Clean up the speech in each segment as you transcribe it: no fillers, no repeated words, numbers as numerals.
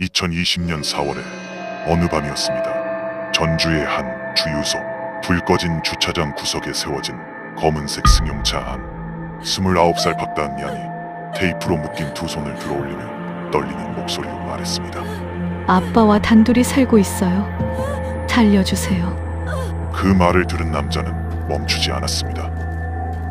2020년 4월에 어느 밤이었습니다. 전주의 한 주유소, 불 꺼진 주차장 구석에 세워진 검은색 승용차 안, 29살 박다은 양이 테이프로 묶인 두 손을 들어올리며 떨리는 목소리로 말했습니다. 아빠와 단둘이 살고 있어요. 살려주세요. 그 말을 들은 남자는 멈추지 않았습니다.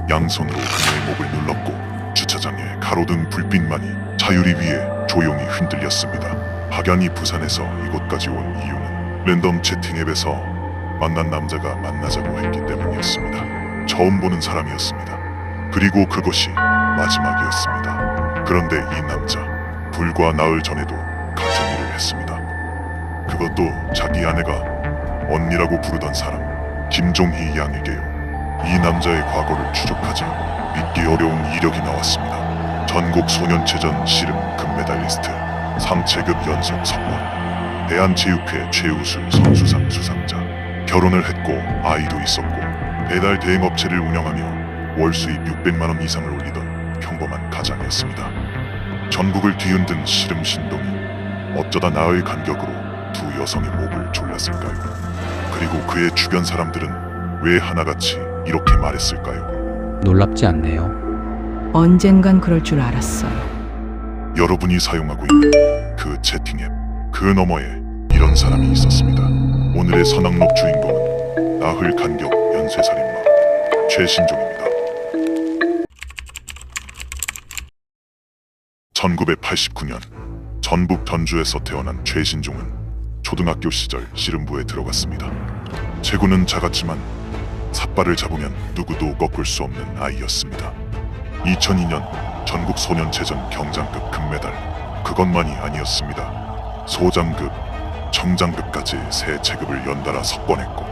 양손으로 그녀의 목을 눌렀고 주차장의 가로등 불빛만이 차유리 위에 조용히 흔들렸습니다. 박양이 부산에서 이곳까지 온 이유는 랜덤 채팅 앱에서 만난 남자가 만나자고 했기 때문이었습니다. 처음 보는 사람이었습니다. 그리고 그것이 마지막이었습니다. 그런데 이 남자, 불과 나흘 전에도 같은 일을 했습니다. 그것도 자기 아내가 언니라고 부르던 사람, 김종희 양에게요. 이 남자의 과거를 추적하자 믿기 어려운 이력이 나왔습니다. 전국 소년체전 씨름 금메달리스트, 3체급 연속 석권, 대한체육회 최우수 선수상 수상자, 결혼을 했고 아이도 있었고 배달 대행업체를 운영하며 월 수입 600만 원 이상을 올리던 평범한 가장이었습니다. 전국을 뒤흔든 씨름 신동이 어쩌다 나흘 간격으로 두 여성의 목을 졸랐을까요? 그리고 그의 주변 사람들은 왜 하나같이 이렇게 말했을까요? 놀랍지 않네요. 언젠간 그럴 줄 알았어요. 여러분이 사용하고 있는 그 채팅앱, 그 너머에 이런 사람이 있었습니다. 오늘의 선악록 주인공은 나흘 간격 연쇄살인마 최신종입니다. 1989년 전북 전주에서 태어난 최신종은 초등학교 시절 씨름부에 들어갔습니다. 체구는 작았지만 삿발을 잡으면 누구도 꺾을 수 없는 아이였습니다. 2002년 전국 소년체전 경장급 금메달, 그것만이 아니었습니다. 소장급, 청장급까지 세 체급을 연달아 석권했고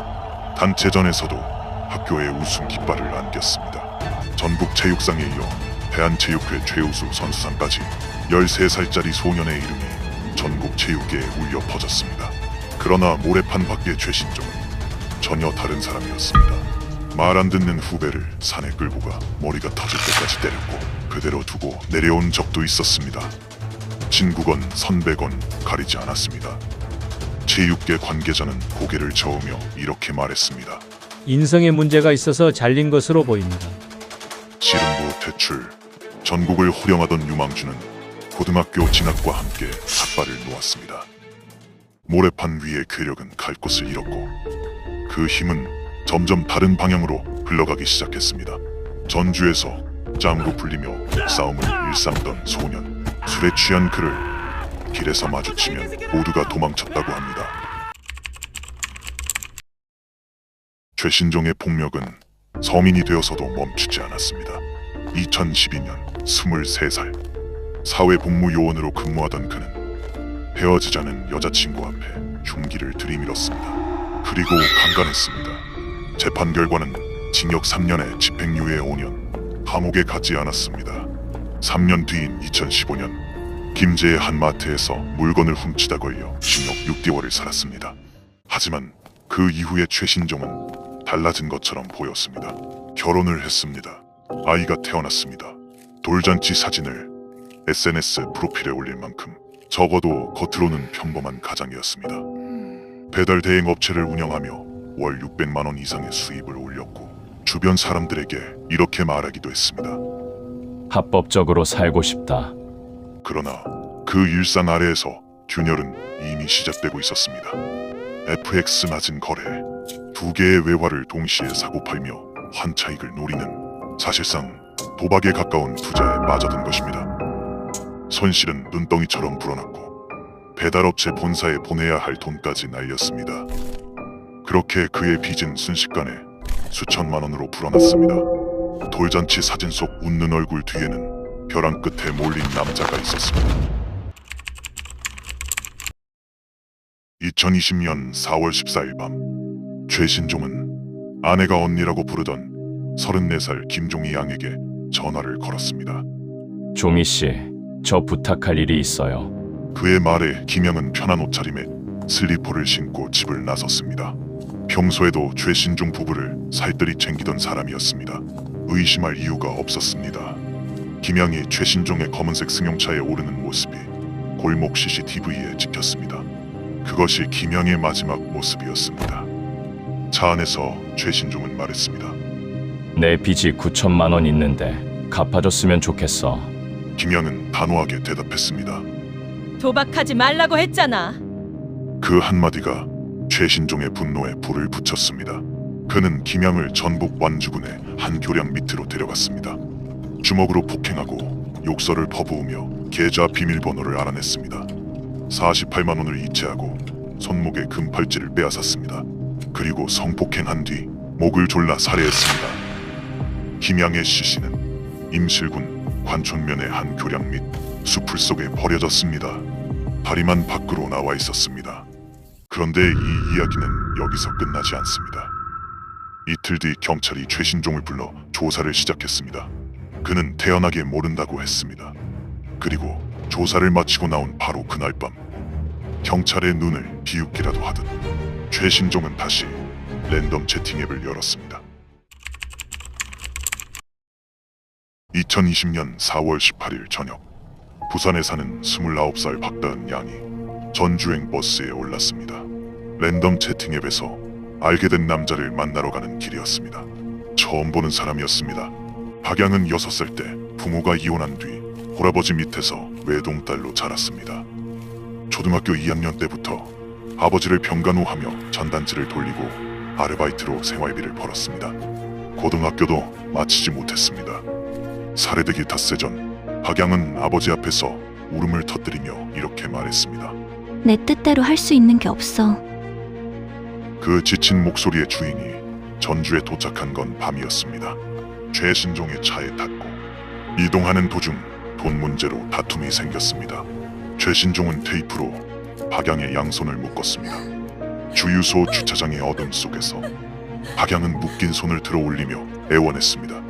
단체전에서도 학교에 우승 깃발을 안겼습니다. 전국 체육상에 이어 대한체육회 최우수 선수상까지 13살짜리 소년의 이름이 전국 체육계에 울려 퍼졌습니다. 그러나 모래판 밖의 최신종은 전혀 다른 사람이었습니다. 말 안 듣는 후배를 산에 끌고 가 머리가 터질 때까지 때렸고 그대로 두고 내려온 적도 있었습니다. 진국원, 선배건 가리지 않았습니다. 체육계 관계자는 고개를 저으며 이렇게 말했습니다. 인성에 문제가 있어서 잘린 것으로 보입니다. 씨름부 퇴출, 전국을 호령하던 유망주는 고등학교 진학과 함께 삿발을 놓았습니다. 모래판 위의 괴력은 갈 곳을 잃었고 그 힘은 점점 다른 방향으로 흘러가기 시작했습니다. 전주에서 짬으로 불리며 싸움을 일삼던 소년, 술에 취한 그를 길에서 마주치면 모두가 도망쳤다고 합니다. 최신종의 폭력은 서민이 되어서도 멈추지 않았습니다. 2012년 23살 사회복무요원으로 근무하던 그는 헤어지자는 여자친구 앞에 흉기를 들이밀었습니다. 그리고 강간했습니다. 재판 결과는 징역 3년에 집행유예 5년, 감옥에 가지 않았습니다. 3년 뒤인 2015년 김제의 한 마트에서 물건을 훔치다 걸려 징역 6개월을 살았습니다. 하지만 그 이후의 최신종은 달라진 것처럼 보였습니다. 결혼을 했습니다. 아이가 태어났습니다. 돌잔치 사진을 SNS 프로필에 올릴 만큼 적어도 겉으로는 평범한 가장이었습니다. 배달 대행 업체를 운영하며 월 600만 원 이상의 수입을 올렸고 주변 사람들에게 이렇게 말하기도 했습니다. 합법적으로 살고 싶다. 그러나 그 일상 아래에서 균열은 이미 시작되고 있었습니다. FX 낮은 거래, 두 개의 외화를 동시에 사고 팔며 환차익을 노리는, 사실상 도박에 가까운 투자에 빠져든 것입니다. 손실은 눈덩이처럼 불어났고 배달업체 본사에 보내야 할 돈까지 날렸습니다. 그렇게 그의 빚은 순식간에 수천만 원으로 불어났습니다. 돌잔치 사진 속 웃는 얼굴 뒤에는 벼랑 끝에 몰린 남자가 있었습니다. 2020년 4월 14일 밤 최신종은 아내가 언니라고 부르던 34살 김종희 양에게 전화를 걸었습니다. 종희 씨, 저 부탁할 일이 있어요. 그의 말에 김양은 편한 옷차림에 슬리퍼를 신고 집을 나섰습니다. 평소에도 최신종 부부를 살뜰히 챙기던 사람이었습니다. 의심할 이유가 없었습니다. 김양이 최신종의 검은색 승용차에 오르는 모습이 골목 CCTV에 찍혔습니다. 그것이 김양의 마지막 모습이었습니다. 차 안에서 최신종은 말했습니다. 내 빚이 9천만 원 있는데 갚아줬으면 좋겠어. 김양은 단호하게 대답했습니다. 도박하지 말라고 했잖아. 그 한마디가 최신종의 분노에 불을 붙였습니다. 그는 김양을 전북 완주군의 한 교량 밑으로 데려갔습니다. 주먹으로 폭행하고 욕설을 퍼부으며 계좌 비밀번호를 알아냈습니다. 48만 원을 이체하고 손목에 금팔찌를 빼앗았습니다. 그리고 성폭행한 뒤 목을 졸라 살해했습니다. 김양의 시신은 임실군 관촌면의 한 교량 및 수풀 속에 버려졌습니다. 다리만 밖으로 나와 있었습니다. 그런데 이 이야기는 여기서 끝나지 않습니다. 이틀 뒤 경찰이 최신종을 불러 조사를 시작했습니다. 그는 태연하게 모른다고 했습니다. 그리고 조사를 마치고 나온 바로 그날 밤, 경찰의 눈을 비웃기라도 하듯 최신종은 다시 랜덤 채팅 앱을 열었습니다. 2020년 4월 18일 저녁, 부산에 사는 29살 박다은 양이 전주행 버스에 올랐습니다. 랜덤 채팅 앱에서 알게 된 남자를 만나러 가는 길이었습니다. 처음 보는 사람이었습니다. 박양은 6살 때 부모가 이혼한 뒤 할아버지 밑에서 외동딸로 자랐습니다. 초등학교 2학년 때부터 아버지를 병간호하며 전단지를 돌리고 아르바이트로 생활비를 벌었습니다. 고등학교도 마치지 못했습니다. 살해되기 닷새 전 박양은 아버지 앞에서 울음을 터뜨리며 이렇게 말했습니다. 내 뜻대로 할 수 있는 게 없어. 그 지친 목소리의 주인이 전주에 도착한 건 밤이었습니다. 최신종의 차에 탔고 이동하는 도중 돈 문제로 다툼이 생겼습니다. 최신종은 테이프로 박양의 양손을 묶었습니다. 주유소 주차장의 어둠 속에서 박양은 묶인 손을 들어 올리며 애원했습니다.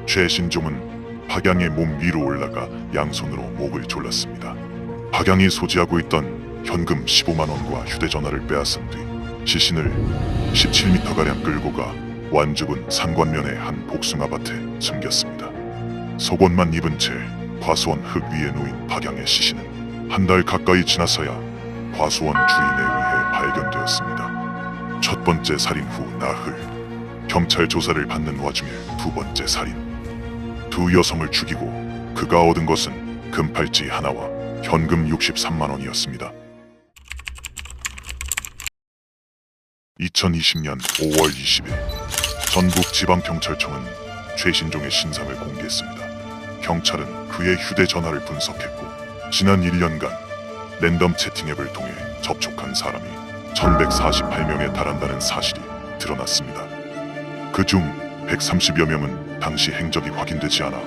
최신종은 박양의 몸 위로 올라가 양손으로 목을 졸랐습니다. 박양이 소지하고 있던 현금 15만 원과 휴대전화를 빼앗은 뒤 시신을 17m가량 끌고 가 완주군 상관면의 한 복숭아밭에 숨겼습니다. 속옷만 입은 채 과수원 흙 위에 놓인 박양의 시신은 한 달 가까이 지나서야 과수원 주인에 의해 발견되었습니다. 첫 번째 살인 후 나흘, 경찰 조사를 받는 와중에 두 번째 살인. 두 여성을 죽이고 그가 얻은 것은 금팔찌 하나와 현금 63만 원이었습니다. 2020년 5월 20일 전북지방경찰청은 최신종의 신상을 공개했습니다. 경찰은 그의 휴대전화를 분석했고 지난 1년간 랜덤 채팅 앱을 통해 접촉한 사람이 1148명에 달한다는 사실이 드러났습니다. 그중 130여 명은 당시 행적이 확인되지 않아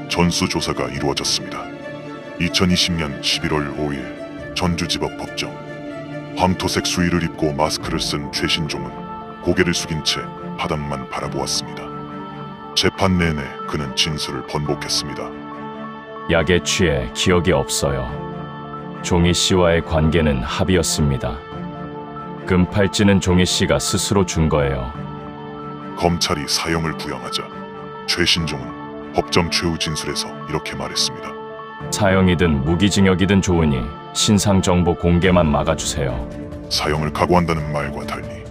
전수조사가 이루어졌습니다. 2020년 11월 5일 전주지법 법정. 황토색 수의를 입고 마스크를 쓴 최신종은 고개를 숙인 채 바닥만 바라보았습니다. 재판 내내 그는 진술을 번복했습니다. 약에 취해 기억이 없어요. 종희 씨와의 관계는 합의였습니다. 금팔찌는 종희 씨가 스스로 준 거예요. 검찰이 사형을 부영하자 최신종은 법정 최후 진술에서 이렇게 말했습니다. 사형이든 무기징역이든 좋으니 신상 정보 공개만 막아주세요. 사형을 각오한다는 말과 달리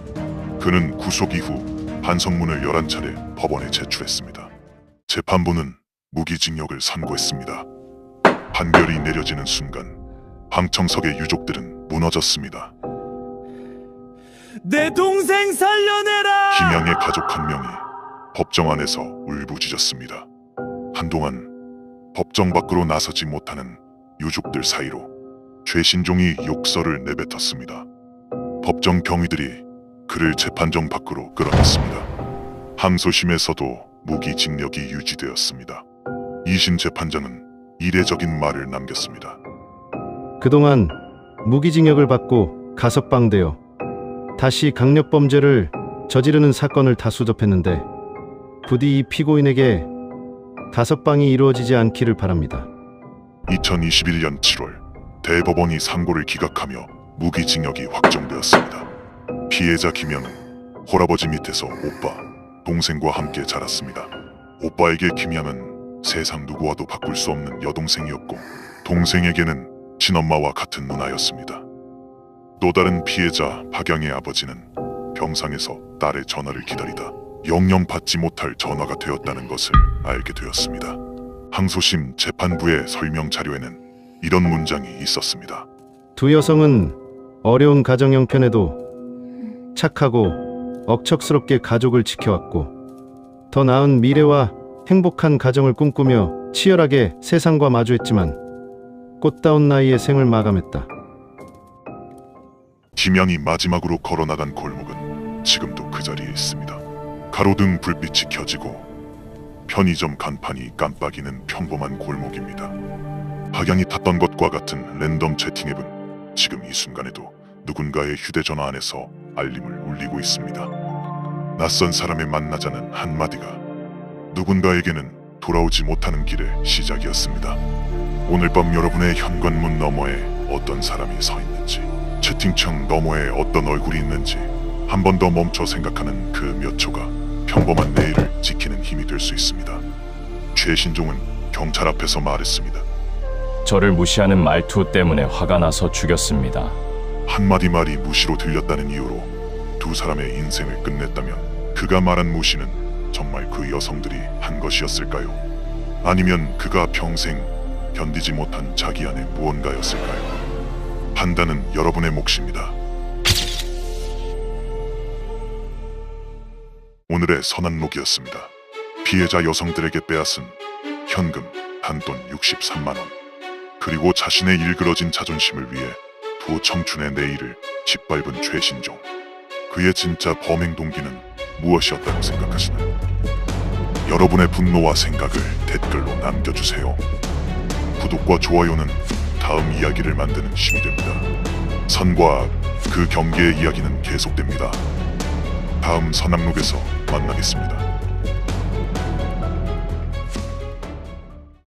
그는 구속 이후 반성문을 11차례 법원에 제출했습니다. 재판부는 무기징역을 선고했습니다. 판결이 내려지는 순간 방청석의 유족들은 무너졌습니다. 내 동생 살려내라! 김양의 가족 한 명이 법정 안에서 울부짖었습니다. 한동안 법정 밖으로 나서지 못하는 유족들 사이로 최신종이 욕설을 내뱉었습니다. 법정 경위들이 그를 재판정 밖으로 끌어냈습니다. 항소심에서도 무기징역이 유지되었습니다. 2심 재판장은 이례적인 말을 남겼습니다. 그동안 무기징역을 받고 가석방되어 다시 강력범죄를 저지르는 사건을 다 수접했는데 부디 이 피고인에게 가석방이 이루어지지 않기를 바랍니다. 2021년 7월 대법원이 상고를 기각하며 무기징역이 확정되었습니다. 피해자 김양은 할아버지 밑에서 오빠, 동생과 함께 자랐습니다. 오빠에게 김양은 세상 누구와도 바꿀 수 없는 여동생이었고 동생에게는 친엄마와 같은 누나였습니다. 또 다른 피해자 박양의 아버지는 병상에서 딸의 전화를 기다리다 영영 받지 못할 전화가 되었다는 것을 알게 되었습니다. 항소심 재판부의 설명 자료에는 이런 문장이 있었습니다. 두 여성은 어려운 가정 형편에도 착하고 억척스럽게 가족을 지켜왔고 더 나은 미래와 행복한 가정을 꿈꾸며 치열하게 세상과 마주했지만 꽃다운 나이에 생을 마감했다. 김양이 마지막으로 걸어나간 골목은 지금도 그 자리에 있습니다. 가로등 불빛이 켜지고 편의점 간판이 깜빡이는 평범한 골목입니다. 박양이 탔던 것과 같은 랜덤 채팅 앱은 지금 이 순간에도 누군가의 휴대전화 안에서 알림을 울리고 있습니다. 낯선 사람을 만나자는 한마디가 누군가에게는 돌아오지 못하는 길의 시작이었습니다. 오늘 밤 여러분의 현관문 너머에 어떤 사람이 서 있는지, 채팅창 너머에 어떤 얼굴이 있는지 한 번 더 멈춰 생각하는 그 몇 초가 평범한 내일을 지키는 힘이 될 수 있습니다. 최신종은 경찰 앞에서 말했습니다. 저를 무시하는 말투 때문에 화가 나서 죽였습니다. 한마디 말이 무시로 들렸다는 이유로 두 사람의 인생을 끝냈다면 그가 말한 무시는 정말 그 여성들이 한 것이었을까요? 아니면 그가 평생 견디지 못한 자기 안의 무언가였을까요? 판단은 여러분의 몫입니다. 오늘의 선한록이었습니다. 피해자 여성들에게 빼앗은 현금 단돈 63만 원, 그리고 자신의 일그러진 자존심을 위해 두 청춘의 내일을 짓밟은 최신종. 그의 진짜 범행 동기는 무엇이었다고 생각하시나요? 여러분의 분노와 생각을 댓글로 남겨주세요. 구독과 좋아요는 다음 이야기를 만드는 힘이 됩니다. 선과 악, 그 경계의 이야기는 계속됩니다. 다음 선악록에서 만나겠습니다.